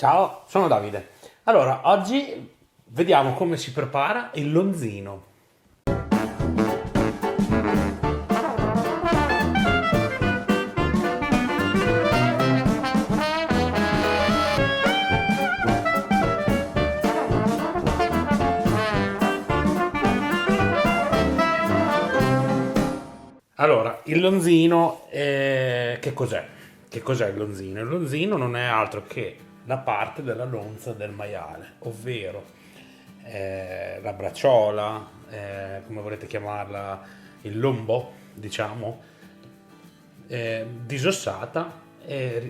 Ciao, sono Davide. Allora, oggi vediamo come si prepara il lonzino. Allora, il lonzino, che cos'è? Che cos'è il lonzino? Il lonzino non è altro che la parte della lonza del maiale, ovvero la bracciola, come volete chiamarla, il lombo, diciamo, disossata,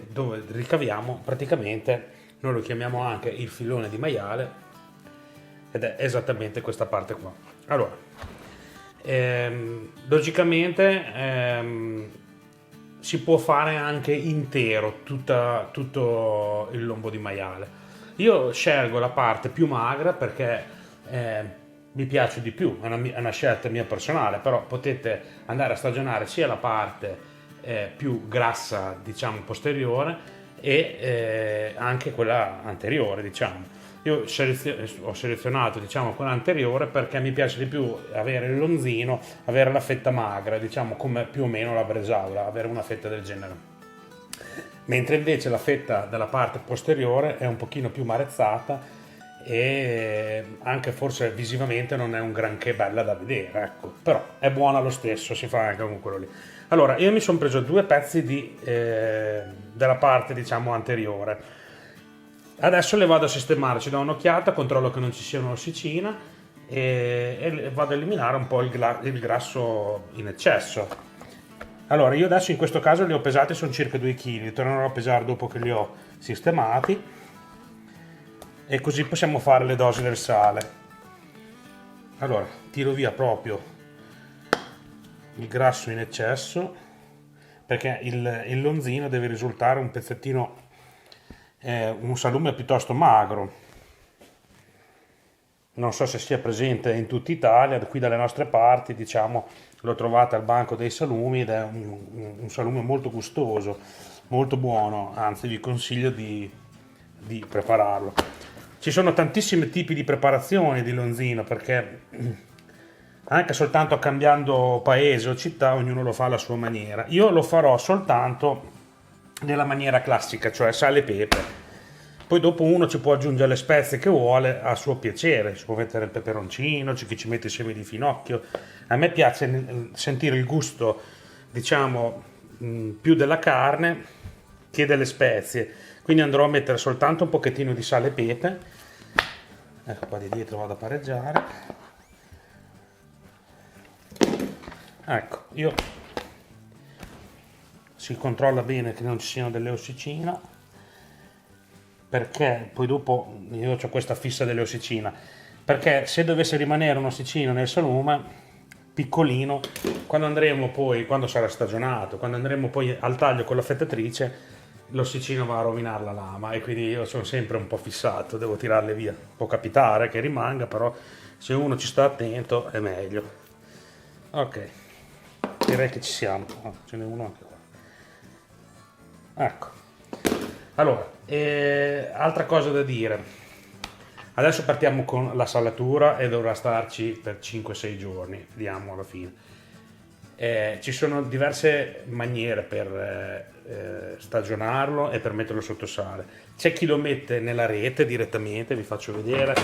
dove ricaviamo praticamente, noi lo chiamiamo anche il filone di maiale, ed è esattamente questa parte qua. Allora, logicamente si può fare anche intero tutto il lombo di maiale. Io scelgo la parte più magra perché mi piace di più, è una scelta mia personale, però potete andare a stagionare sia la parte più grassa, diciamo, posteriore e anche quella anteriore, diciamo. Io ho selezionato, diciamo, quella anteriore perché mi piace di più avere il lonzino, avere la fetta magra, diciamo come più o meno la bresaola, avere una fetta del genere. Mentre invece la fetta della parte posteriore è un pochino più marezzata e anche forse visivamente non è un granché bella da vedere, ecco. Però è buona lo stesso, si fa anche con quello lì. Allora, io mi sono preso due pezzi della parte, diciamo, anteriore. Adesso le vado a sistemare, ci do un'occhiata, controllo che non ci sia un'ossicina e vado a eliminare un po' il grasso in eccesso. Allora, io adesso in questo caso li ho pesati, sono circa 2 kg, tornerò a pesare dopo che li ho sistemati e così possiamo fare le dosi del sale. Allora, tiro via proprio il grasso in eccesso perché il lonzino deve risultare un pezzettino, un salume piuttosto magro. Non so se sia presente in tutta Italia, qui dalle nostre parti, diciamo, lo trovate al banco dei salumi ed è un salume molto gustoso, molto buono, anzi vi consiglio di prepararlo. Ci sono tantissimi tipi di preparazioni di lonzino perché anche soltanto cambiando paese o città ognuno lo fa alla sua maniera. Io lo farò soltanto nella maniera classica, cioè sale e pepe. Poi dopo uno ci può aggiungere le spezie che vuole a suo piacere, ci può mettere il peperoncino, c'è chi ci mette i semi di finocchio. A me piace sentire il gusto, diciamo, più della carne che delle spezie. Quindi andrò a mettere soltanto un pochettino di sale e pepe. Ecco qua di dietro vado a pareggiare. Ecco, io si controlla bene che non ci siano delle ossicine perché poi dopo io ho questa fissa delle ossicine perché se dovesse rimanere un'ossicina nel salume piccolino quando sarà stagionato, quando andremo poi al taglio con la fettatrice, l'ossicina va a rovinare la lama e quindi io sono sempre un po' fissato, devo tirarle via. Può capitare che rimanga, però se uno ci sta attento è meglio. Ok, direi che ci siamo. Ce n'è uno anche qua. Ecco. Allora, altra cosa da dire. Adesso partiamo con la salatura e dovrà starci per 5-6 giorni, vediamo alla fine. Ci sono diverse maniere per stagionarlo e per metterlo sotto sale. C'è chi lo mette nella rete direttamente, vi faccio vedere,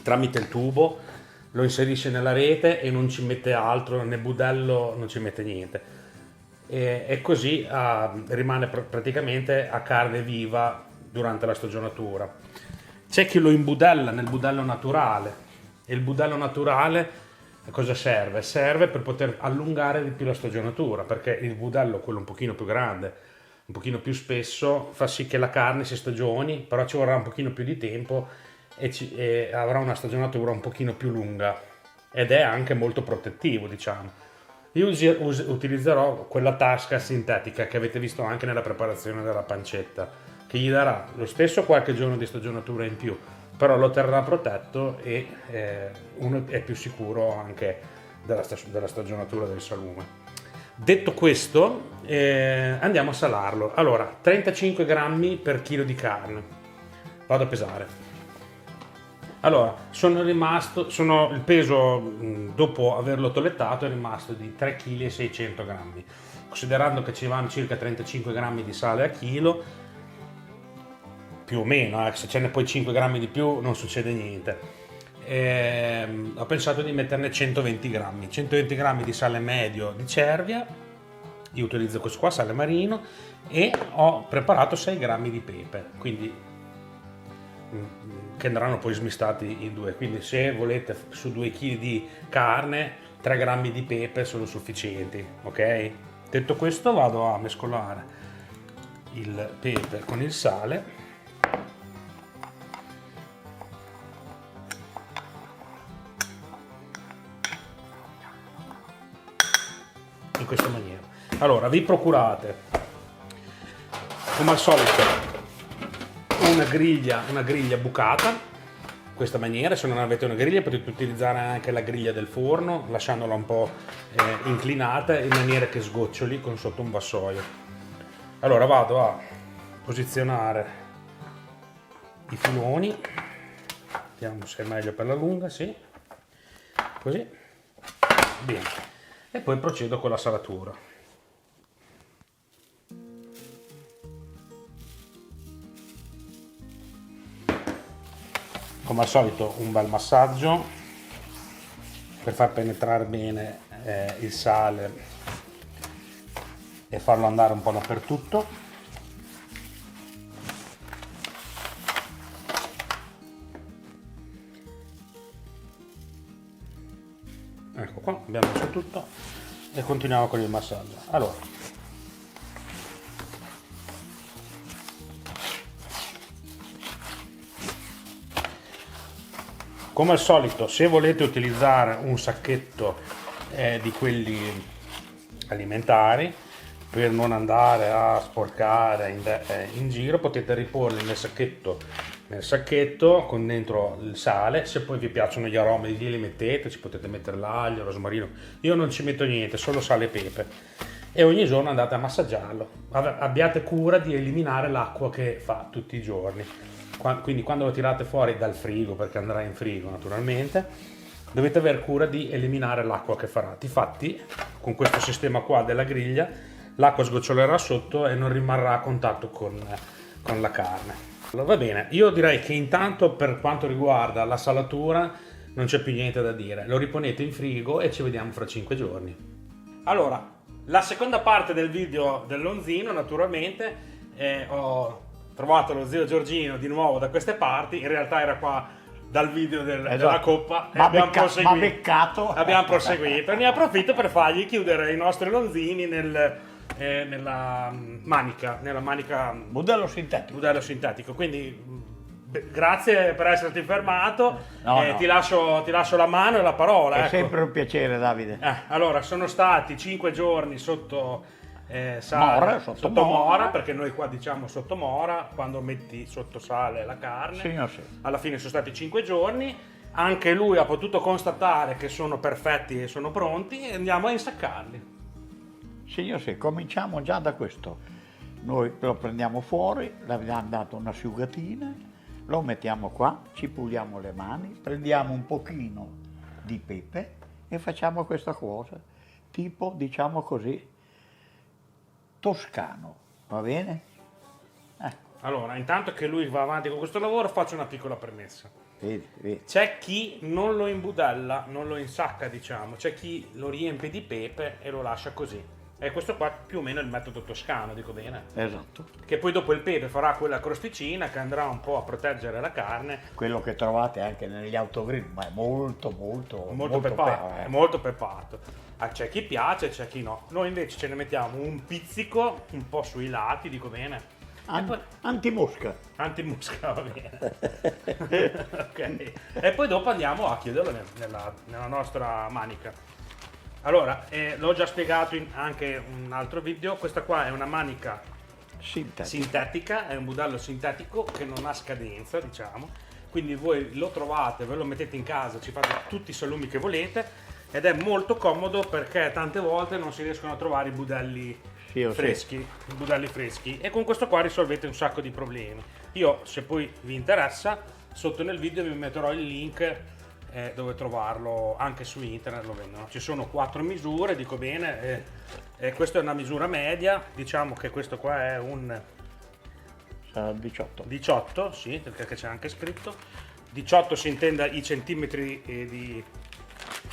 tramite il tubo, lo inserisce nella rete e non ci mette altro, né budello, non ci mette niente. E così rimane praticamente a carne viva durante la stagionatura. C'è chi lo imbudella nel budello naturale e il budello naturale a cosa serve? Serve per poter allungare di più la stagionatura perché il budello, quello un pochino più grande, un pochino più spesso, fa sì che la carne si stagioni, però ci vorrà un pochino più di tempo e avrà una stagionatura un pochino più lunga ed è anche molto protettivo, diciamo. Io utilizzerò quella tasca sintetica che avete visto anche nella preparazione della pancetta, che gli darà lo stesso qualche giorno di stagionatura in più, però lo terrà protetto e uno è più sicuro anche della stagionatura del salume. Detto questo, andiamo a salarlo. Allora, 35 grammi per chilo di carne. Vado a pesare. Allora, il peso dopo averlo tolettato è rimasto di 3,6 kg. Considerando che ci vanno circa 35 grammi di sale a chilo, più o meno, se ce ne poi 5 grammi di più non succede niente. Ho pensato di metterne 120 grammi, 120 grammi di sale medio di cervia. Io utilizzo questo qua, sale marino, e ho preparato 6 grammi di pepe, quindi che andranno poi smistati in due. Quindi se volete su 2 kg di carne 3 grammi di pepe sono sufficienti, ok? Detto questo, vado a mescolare il pepe con il sale in questa maniera. Allora, vi procurate come al solito una griglia bucata, in questa maniera. Se non avete una griglia potete utilizzare anche la griglia del forno, lasciandola un po' inclinata in maniera che sgoccioli con sotto un vassoio. Allora vado a posizionare i filoni, vediamo se è meglio per la lunga, sì, così, bene. E poi procedo con la salatura. Come al solito un bel massaggio per far penetrare bene il sale e farlo andare un po' dappertutto. Ecco qua, abbiamo messo tutto e continuiamo con il massaggio. Allora, come al solito, se volete utilizzare un sacchetto di quelli alimentari per non andare a sporcare in giro, potete riporli nel sacchetto con dentro il sale. Se poi vi piacciono gli aromi li mettete, ci potete mettere l'aglio, il rosmarino. Io non ci metto niente, solo sale e pepe, e ogni giorno andate a massaggiarlo. Abbiate cura di eliminare l'acqua che fa tutti i giorni. Quindi quando lo tirate fuori dal frigo, perché andrà in frigo naturalmente, dovete avere cura di eliminare l'acqua che farà. Difatti con questo sistema qua della griglia l'acqua sgocciolerà sotto e non rimarrà a contatto con la carne. Allora, va bene, io direi che intanto per quanto riguarda la salatura non c'è più niente da dire. Lo riponete in frigo e ci vediamo fra 5 giorni. Allora, la seconda parte del video del lonzino, naturalmente, ho trovato lo zio Giorgino di nuovo da queste parti. In realtà era qua dal video della coppa e abbiamo proseguito. E ne approfitto per fargli chiudere i nostri lonzini nella manica modello sintetico. Quindi grazie per esserti fermato. No. Ti lascio la mano e la parola. È ecco. sempre un piacere, Davide. Allora, sono stati 5 giorni sotto sotto mora, perché noi qua diciamo sotto mora quando metti sotto sale la carne. Sì. Alla fine sono stati 5 giorni. Anche lui ha potuto constatare che sono perfetti e sono pronti, e andiamo a insaccarli. Sì, cominciamo già da questo. Noi lo prendiamo fuori, gli abbiamo dato un'asciugatina, lo mettiamo qua, ci puliamo le mani, prendiamo un pochino di pepe e facciamo questa cosa, tipo, diciamo così, toscano, va bene? Allora, intanto che lui va avanti con questo lavoro, faccio una piccola premessa. Vedi. C'è chi non lo imbudella, non lo insacca, diciamo, c'è chi lo riempie di pepe e lo lascia così. E questo qua più o meno è il metodo toscano, dico bene? Esatto. Che poi dopo il pepe farà quella crosticina che andrà un po' a proteggere la carne. Quello che trovate anche negli autogrill, ma è molto pepato. È molto pepato. C'è chi piace, c'è chi no. Noi invece ce ne mettiamo un pizzico un po' sui lati, dico bene? Antimosca. Antimosca, va bene. Ok. E poi dopo andiamo a chiuderlo nella nostra manica. Allora, l'ho già spiegato in anche un altro video, questa qua è una manica sintetica, è un budello sintetico che non ha scadenza, diciamo, quindi voi lo trovate, ve lo mettete in casa, ci fate tutti i salumi che volete, ed è molto comodo perché tante volte non si riescono a trovare i budelli Sì, freschi, i budelli freschi, e con questo qua risolvete un sacco di problemi. Io, se poi vi interessa, sotto nel video vi metterò il link dove trovarlo, anche su internet lo vendono. Ci sono 4 misure, dico bene, questa è una misura media, diciamo che questo qua è un sarà 18. 18, sì, perché c'è anche scritto. 18 si intenda i centimetri di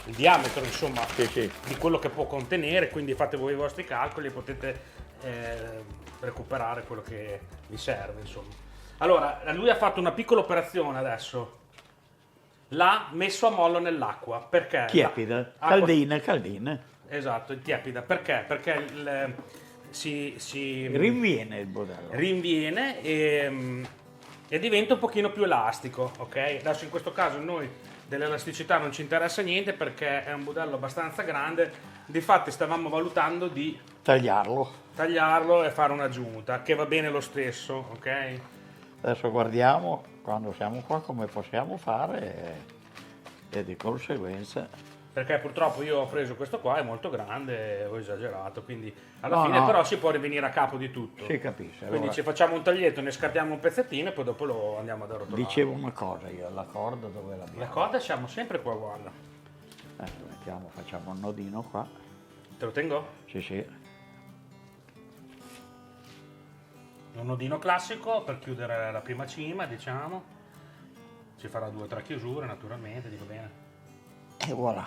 il diametro, insomma, Sì, sì. di quello che può contenere, quindi fate voi i vostri calcoli e potete recuperare quello che vi serve, insomma. Allora, lui ha fatto una piccola operazione adesso. L'ha messo a mollo nell'acqua, perché? Tiepida, Acqua- caldina. Esatto, tiepida, perché? Perché si Rinviene il budello. rinviene e diventa un pochino più elastico, ok? Adesso in questo caso noi dell'elasticità non ci interessa niente perché è un budello abbastanza grande, difatti stavamo valutando di Tagliarlo. tagliarlo e fare un'aggiunta, che va bene lo stesso, ok? Adesso guardiamo quando siamo qua come possiamo fare e di conseguenza. Perché purtroppo io ho preso questo qua, è molto grande, ho esagerato, quindi alla No, fine no. però si può rivenire a capo di tutto. Si capisce. Quindi Allora, ci facciamo un taglietto, ne scattiamo un pezzettino e poi dopo lo andiamo ad arrotolare. dicevo una cosa io, la corda dove l'abbiamo? La corda siamo sempre qua, guarda. Mettiamo, facciamo un nodino qua. Te lo tengo? Sì, sì. Un nodino classico per chiudere la prima cima, diciamo. Ci farà 2 o 3 chiusure, naturalmente, dico bene. E voilà.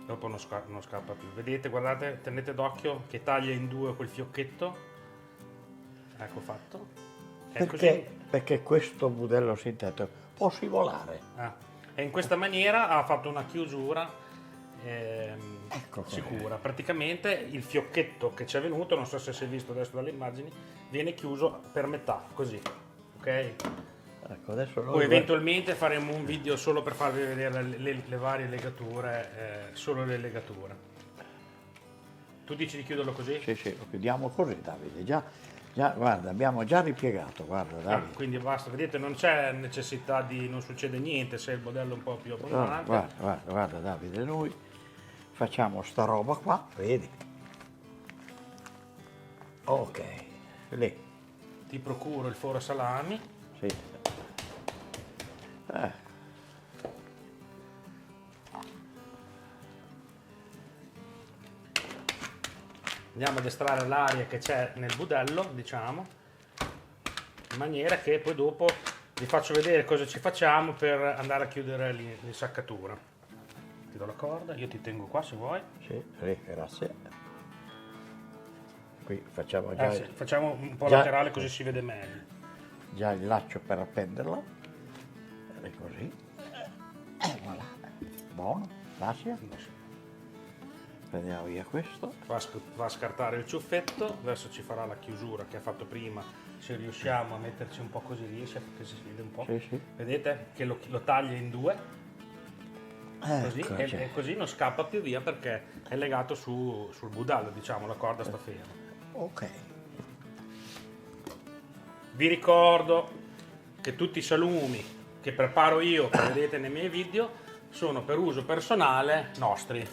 Dopo non scappa più. Vedete, guardate, tenete d'occhio che taglia in 2 quel fiocchetto. Ecco fatto. È Perché questo budello sintetico può scivolare. E in questa maniera ha fatto una chiusura Ecco cos'è. sicura. Praticamente il fiocchetto che ci è venuto, non so se si è visto adesso dalle immagini, viene chiuso per metà, così. Ok? Ecco, adesso Poi eventualmente faremo un video solo per farvi vedere le varie legature, solo le legature. Tu dici di chiuderlo così? Sì, sì, lo chiudiamo così, Davide. Già, guarda, abbiamo già ripiegato, guarda, Davide. Quindi basta, vedete, non c'è necessità di, non succede niente se il modello è un po' più Guarda, abbondante. guarda, Davide, noi facciamo sta roba qua, vedi? Ok, lì, Ti procuro il foro salami. sì. Andiamo ad estrarre l'aria che c'è nel budello, diciamo, in maniera che poi dopo vi faccio vedere cosa ci facciamo per andare a chiudere l'insaccatura. Ti do la corda, io ti tengo qua se vuoi. Sì, grazie. Qui facciamo già, Sì, facciamo un po' già- laterale così si vede meglio. già il laccio per appenderla. E così. E voilà. Buono, grazie. Prendiamo via questo. Va a scartare il ciuffetto, adesso ci farà la chiusura che ha fatto prima, se riusciamo a metterci un po' così, riesce che si vede un po'. Sì, sì. Vedete che lo taglia in 2, così, Eccoci. e così non scappa più via perché è legato sul budello, diciamo, la corda sta ferma. Ok. Vi ricordo che tutti i salumi che preparo io, che vedete nei miei video, sono per uso personale nostri,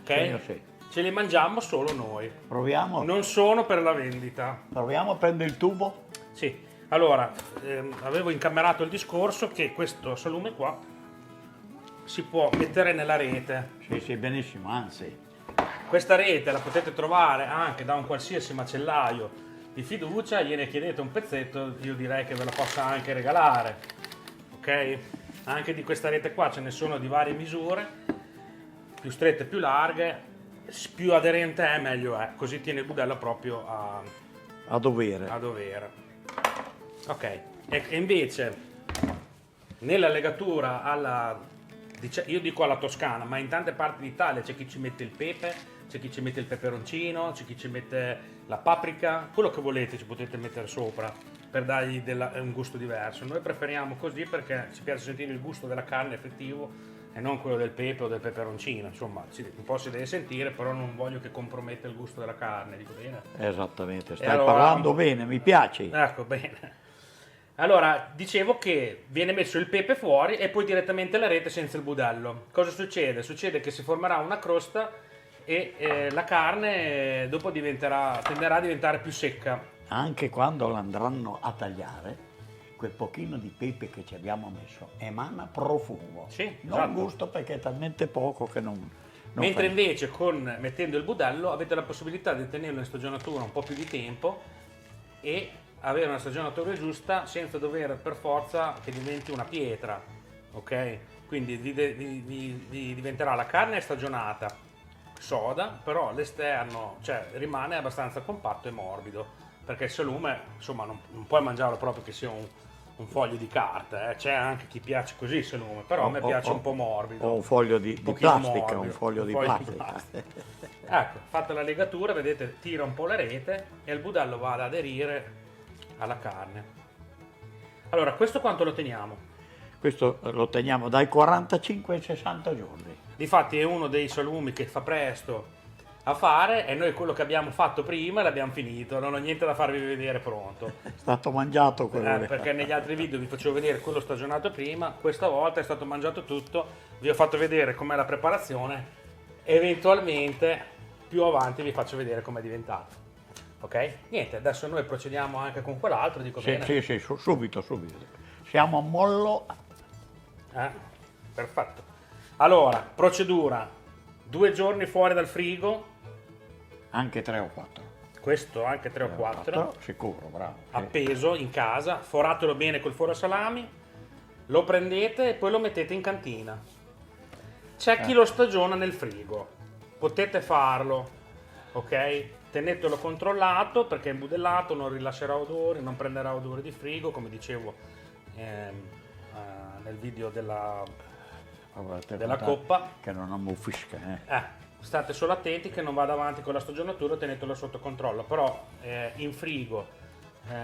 ok? Sì. Ce li mangiamo solo noi, Proviamo. non sono per la vendita. Proviamo a prendere il tubo. Sì, allora, avevo incamerato il discorso che questo salume qua si può mettere nella rete. Sì, sì, benissimo, anzi. Questa rete la potete trovare anche da un qualsiasi macellaio di fiducia, gliene chiedete un pezzetto, io direi che ve la possa anche regalare, ok? Anche di questa rete qua ce ne sono di varie misure, più strette, più larghe, più aderente è meglio è, così tiene il budello proprio A dovere. a dovere. Ok, e invece nella legatura io dico alla toscana, ma in tante parti d'Italia c'è chi ci mette il pepe, c'è chi ci mette il peperoncino, c'è chi ci mette la paprika, quello che volete ci potete mettere sopra per dargli un gusto diverso. Noi preferiamo così perché ci piace sentire il gusto della carne effettivo e non quello del pepe o del peperoncino. Insomma, un po' si deve sentire, però non voglio che comprometta il gusto della carne, dico bene? Esattamente, stai allora, parlando bene, mi piaci. Ecco, bene. Allora, dicevo che viene messo il pepe fuori e poi direttamente la rete senza il budello. Cosa succede? Succede che si formerà una crosta e la carne dopo tenderà a diventare più secca. Anche quando l'andranno a tagliare, quel pochino di pepe che ci abbiamo messo emana profumo. Sì, non esatto. gusto perché è talmente poco che non Mentre fa. invece mettendo il budello avete la possibilità di tenerlo in stagionatura un po' più di tempo e avere una stagionatura giusta senza dover per forza che diventi una pietra, ok? Quindi diventerà la carne stagionata, soda, però l'esterno, cioè, rimane abbastanza compatto e morbido, perché il salume, insomma, non puoi mangiarlo proprio che sia un foglio di carta, c'è anche chi piace così il salume, però a me piace un po' morbido. O un foglio di pochino plastica, morbido, un foglio di plastica. Ecco, fatta la legatura, vedete, tira un po' la rete e il budello va ad aderire alla carne. Allora, questo quanto lo teniamo? Questo lo teniamo dai 45 ai 60 giorni. Difatti è uno dei salumi che fa presto a fare e noi quello che abbiamo fatto prima l'abbiamo finito, non ho niente da farvi vedere pronto. È stato mangiato quello lì. Perché negli altri video vi facevo vedere quello stagionato prima, questa volta è stato mangiato tutto, vi ho fatto vedere com'è la preparazione, eventualmente più avanti vi faccio vedere com'è diventato. Ok? Niente, adesso noi procediamo anche con quell'altro, dico Sì, bene? sì, subito. Siamo a mollo. Perfetto. Allora, procedura, 2 giorni fuori dal frigo, Anche 3 o 4. questo anche 3 o 4, Sicuro, bravo. Sì. appeso in casa, foratelo bene col foro a salami, lo prendete e poi lo mettete in cantina. C'è chi lo stagiona nel frigo, potete farlo, ok? Tenetelo controllato perché imbudellato, non rilascerà odori, non prenderà odori di frigo, come dicevo nel video della coppa. Che non ammuffisca. State solo attenti che non vada avanti con la stagionatura, tenetelo sotto controllo, però in frigo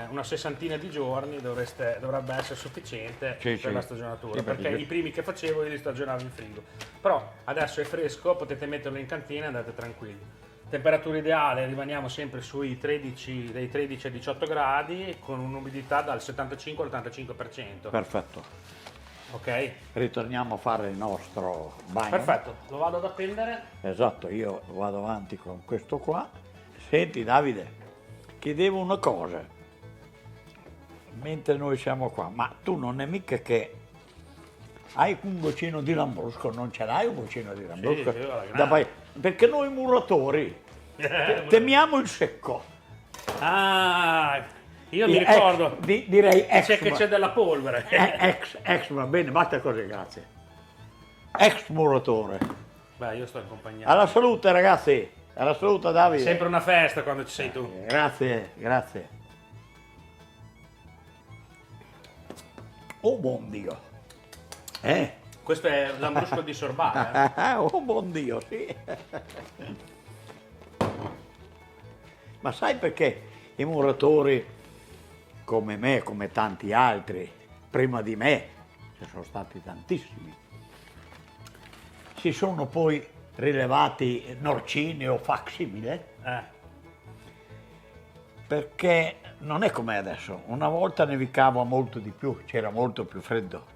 una sessantina di giorni dovrebbe essere sufficiente per la stagionatura, sì, perché i primi che facevo io li stagionavo in frigo, però adesso è fresco, potete metterlo in cantina e andate tranquilli. Temperatura ideale, rimaniamo sempre dai 13 ai 18 gradi con un'umidità dal 75 all'85%. Perfetto. Ok? Ritorniamo a fare il nostro bagno. Perfetto, lo vado ad appendere. Esatto, io vado avanti con questo qua. Senti Davide, chiedevo una cosa, mentre noi siamo qua, ma tu non è mica che hai un goccino di lambrusco, non ce l'hai un goccino di lambrusco? Sì, io la grande. Perché noi muratori temiamo il secco. Io mi ricordo, direi ex. c'è che c'è della polvere. Ex, va bene, basta così, grazie. Ex muratore. Beh, io sto accompagnando. Alla salute ragazzi, alla salute Davide. Sempre una festa quando ci sei tu. Grazie. Oh buon Dio. Questo è l'ambrusco di Sorbara. Oh buon Dio, sì. Ma sai perché i muratori come me, come tanti altri, prima di me, ci sono stati tantissimi, si sono poi rilevati norcini o facsimile? Perché non è come adesso. Una volta nevicava molto di più, c'era molto più freddo.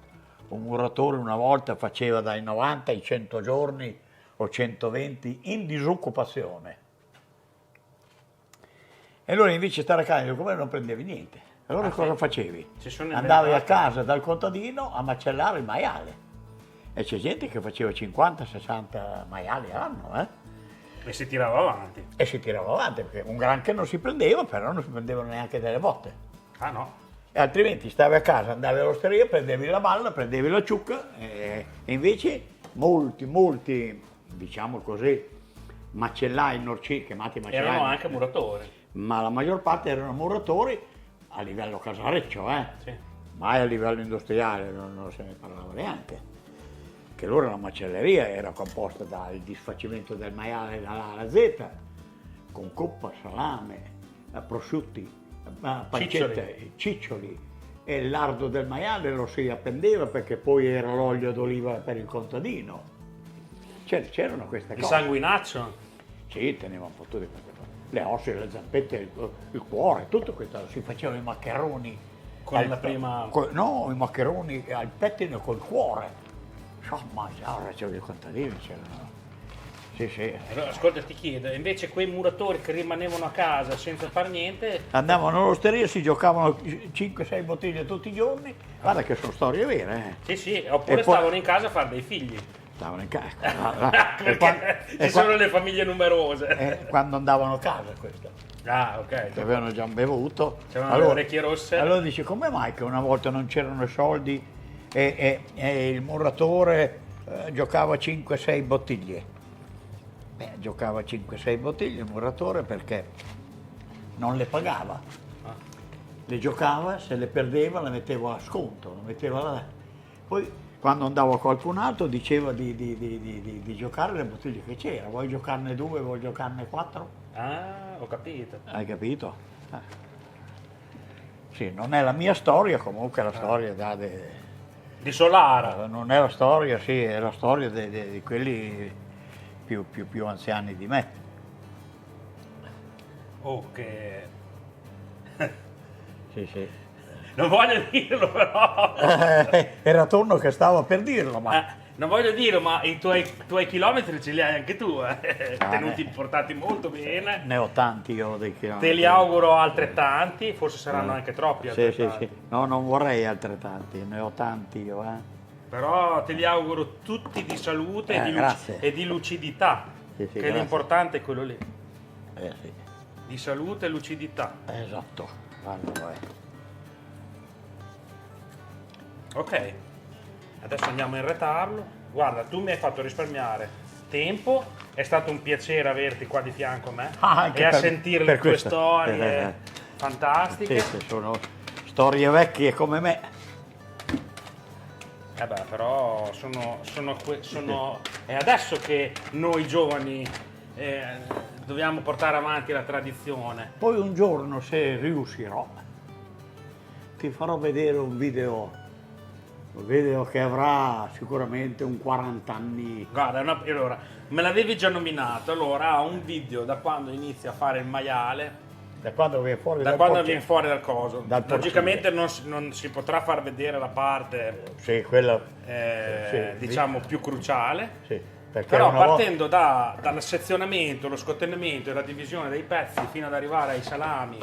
Un muratore una volta faceva dai 90 ai 100 giorni o 120 in disoccupazione. E allora invece stare a casa come non prendevi niente. Allora cosa facevi? Andavi a casa dal contadino a macellare il maiale. E c'è gente che faceva 50-60 maiali all'anno, E si tirava avanti. E si tirava avanti, perché un granché non si prendeva, però non si prendevano neanche delle botte. Ah no? E altrimenti stavi a casa, andavi all'osteria, prendevi la balla, prendevi la ciucca, e invece molti, diciamo così, macellai, norcini, chiamati macellai. Erano anche muratori. Ma la maggior parte erano muratori a livello casareccio, Sì. mai a livello industriale, non se ne parlava neanche. Che allora la macelleria era composta dal disfacimento del maiale dalla A alla Z, con coppa, salame, prosciutti, pancette, ciccioli, e il lardo del maiale lo si appendeva perché poi era l'olio d'oliva per il contadino. C'erano queste cose. Il sanguinaccio. Sì, teneva un po' tutte queste cose. Le ossa, le zampette, il cuore, tutto questo. Si facevano i maccheroni con la prima... No, i maccheroni al pettine col cuore. Insomma, ora c'è i contadini, c'erano. Sì, sì. Allora, ascolta, ti chiedo, invece quei muratori che rimanevano a casa senza far niente... Andavano all'osteria, si giocavano 5-6 bottiglie tutti i giorni. Guarda che sono storie vere, Sì, sì, oppure stavano in casa a fare dei figli. Stavano in casa. Perché ci sono le famiglie numerose. Quando andavano a casa questo. Ah, ok. Che avevano già bevuto. C'erano le orecchie rosse. Allora dice, come mai che una volta non c'erano i soldi e il muratore giocava 5-6 bottiglie? Beh, giocava 5-6 bottiglie il muratore perché non le pagava. Le giocava, se le perdeva le metteva a sconto, le metteva là. Poi quando andava qualcun altro diceva di giocare le bottiglie che c'era. Vuoi giocarne 2, vuoi giocarne 4? Ah, ho capito. Hai capito? Sì, non è la mia storia, comunque è la storia Di Solara. non è la storia, sì, è la storia di quelli più anziani di me. Ok. Sì, sì. Non voglio dirlo però. Era Tonno che stava per dirlo, ma Non voglio dirlo, ma i tuoi chilometri ce li hai anche tu, tenuti portati molto bene. ne ho tanti io dei chilometri. Te li auguro altrettanti, forse saranno anche troppi Sì, sì, altrettanti. sì. No, non vorrei altrettanti, ne ho tanti io, Però te li auguro tutti di salute grazie. e di lucidità, Sì, sì, che grazie. l'importante è quello lì, Sì. di salute e lucidità. Esatto. Allora, Ok, adesso andiamo in retablo. Guarda, tu mi hai fatto risparmiare tempo, è stato un piacere averti qua di fianco a me anche e a per- sentire per le tue questo. storie fantastiche. Sì, sono storie vecchie come me. Beh, però è adesso che noi giovani dobbiamo portare avanti la tradizione. Poi un giorno, se riuscirò, ti farò vedere un video che avrà sicuramente un 40 anni. Guarda, allora, me l'avevi già nominato, allora ha un video da quando inizia a fare il maiale, Da quando viene fuori da dal quando portiere. viene fuori dal coso. Dal Logicamente non si potrà far vedere la parte, Sì, quello. Sì, diciamo, più cruciale. Sì, perché Però una volta- partendo dal sezionamento, lo scotenamento e la divisione dei pezzi fino ad arrivare ai salami,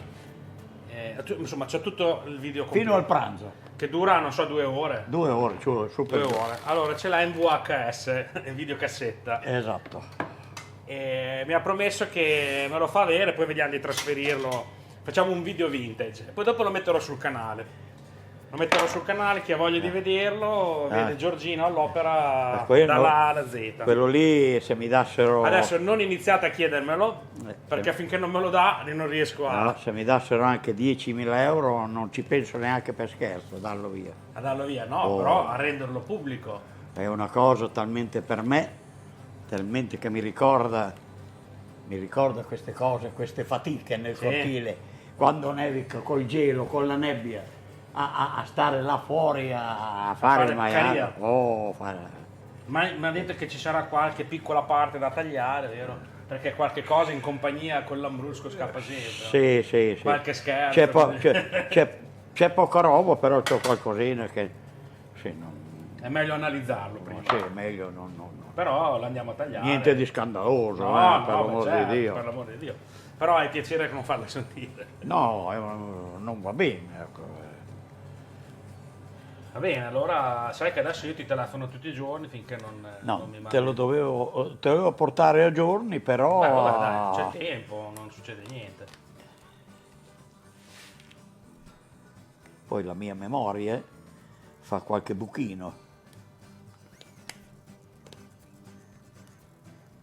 insomma c'è tutto il video completo, fino al pranzo, che dura, non so, 2 ore. 2 ore, cioè, su per 2 giù. ore. Allora ce l'ha in VHS, in videocassetta. Esatto. E mi ha promesso che me lo fa avere, poi vediamo di trasferirlo. Facciamo un video vintage. E poi dopo lo metterò sul canale. Lo metterò sul canale, chi ha voglia di vederlo, vede Giorgino all'opera Quello- dalla A alla Z. Quello lì, se mi dassero. Adesso non iniziate a chiedermelo, perché finché non me lo dà non riesco No, se mi dassero anche 10.000 euro non ci penso neanche per scherzo, darlo via. a darlo via. No, Oh. però a renderlo pubblico. È una cosa talmente per me, talmente che mi ricorda queste cose, queste fatiche nel Sì. cortile, quando nevica col gelo, con la nebbia, a stare là fuori a fare il maiale. caria. Ma mi ha detto che ci sarà qualche piccola parte da tagliare, vero? Perché qualche cosa in compagnia con l'Ambrusco scappa sempre. Sì. Qualche scherzo. C'è poca roba, però c'è qualcosina che sì, È meglio analizzarlo prima. sì, è meglio non. Però lo andiamo a tagliare. Niente di scandaloso, No, per no, l'amor certo, di Dio. per l'amor di Dio. Però hai piacere che non farla sentire. No, non va bene. Ecco. Va bene, allora sai che adesso io ti telefono tutti i giorni finché non No, mi mandi. te lo dovevo portare a giorni, però. Beh, vabbè, dai, non c'è tempo, non succede niente. Poi la mia memoria fa qualche buchino.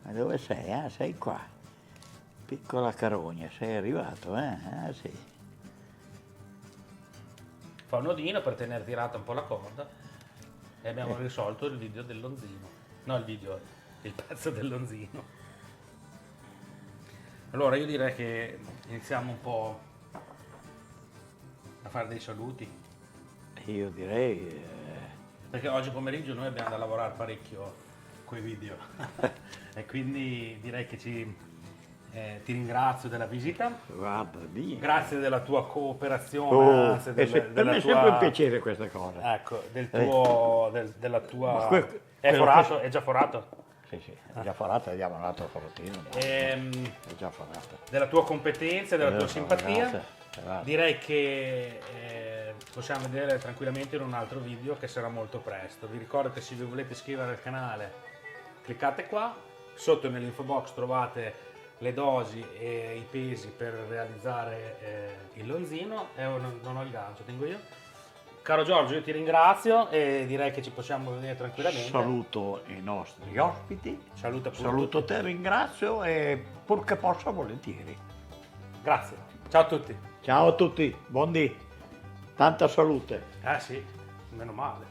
Ma dove sei? Sei qua. Piccola carogna, sei arrivato, eh? Sì. Fa un nodino per tenere tirata un po' la corda e abbiamo risolto il video del lonzino. No, il pezzo del lonzino. Allora io direi che iniziamo un po' a fare dei saluti, Io direi. perché oggi pomeriggio noi abbiamo da lavorare parecchio coi video e quindi direi che ci Ti ringrazio della visita, Guarda, Dio. grazie della tua cooperazione, Oh, anzi, per me è sempre un piacere questa cosa. Ecco, della tua... Ma È quello forato? È già forato? Sì, è già forata, diamo un altro forotino. È già forata. Della tua competenza e della tua simpatia. Grazie. Direi che possiamo vedere tranquillamente in un altro video che sarà molto presto. Vi ricordo che se vi volete iscrivere al canale cliccate qua, sotto nell'info box trovate le dosi e i pesi per realizzare il lonzino. Non ho il gancio, tengo io. Caro Giorgio, io ti ringrazio e direi che ci possiamo venire tranquillamente. Saluto i nostri ospiti, Saluta pure saluto tutti. te, ringrazio e pur che possa volentieri. Grazie. Ciao a tutti. Ciao a tutti, buon dì, tanta salute. Sì, meno male.